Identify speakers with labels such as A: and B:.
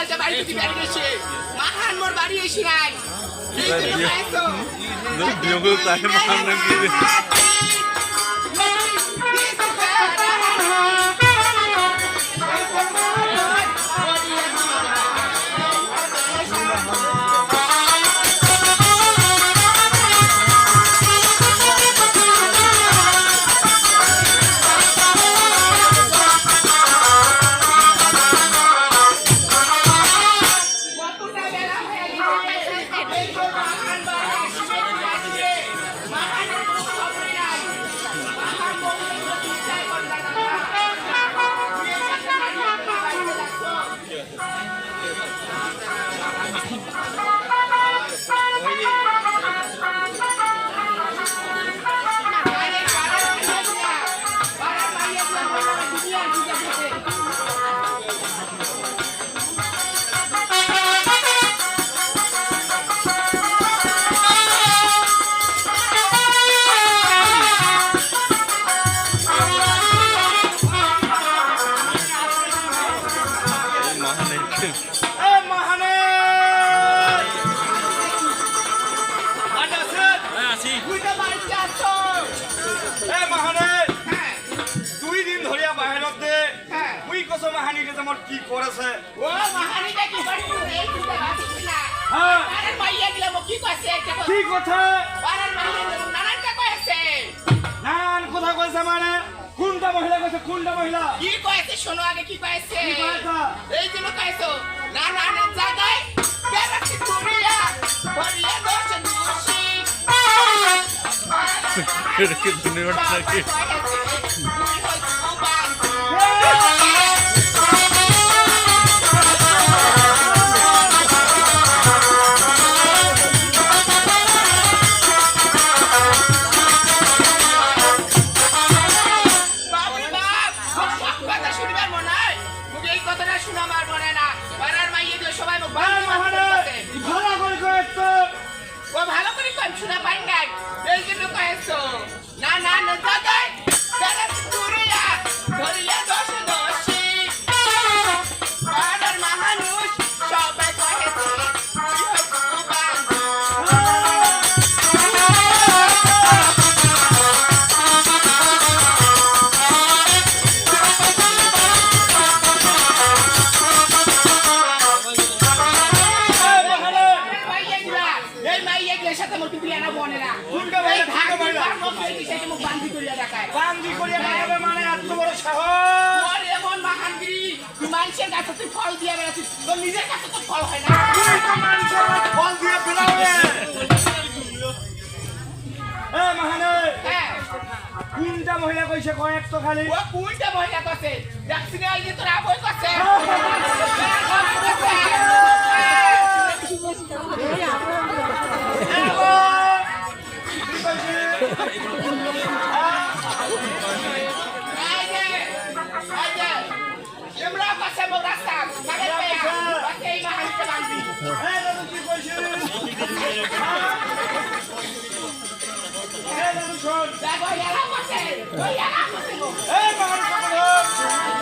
A: যে বাড়ি থেকে বেরিয়ে গেছে মাহান মোর বাড়ি এসে নাই এই জন্য পাইছো
B: বিয়োগল তাই মাহান নাকি
C: কি করেছে
A: ও মাহানিটা কি করছে এই চিন্তা ভাবছিস না আরে মাইয়া গিলা কি কইছে
C: কি কথা
A: আরে মাইয়া নানানটা কইছে
C: নান কথা কইছে মানে কোনটা মহিলা কইছে কোনটা মহিলা
A: কি কইছে শোনো আগে কি কইছে
C: কি কইছে
A: এই জন্য কইছো না না না জায়গায় বেরাচ্ছি তুমিয়া বলিয়া দোষ দোষী
B: এটা কি দুনিয়ার নাকি মানুষের কাছে তুই ফল দিয়ে বেড়াচ্ছিস তোর নিজের কাছে তো ফল হয় না
C: ফল দিয়ে ফেলাবে মাহানে কোনটা মহিলা কইছে কয়েক তো খালি
A: ও কোনটা মহিলা কইছে দেখছি না এই যে তোর আবই কইছে
C: Hey,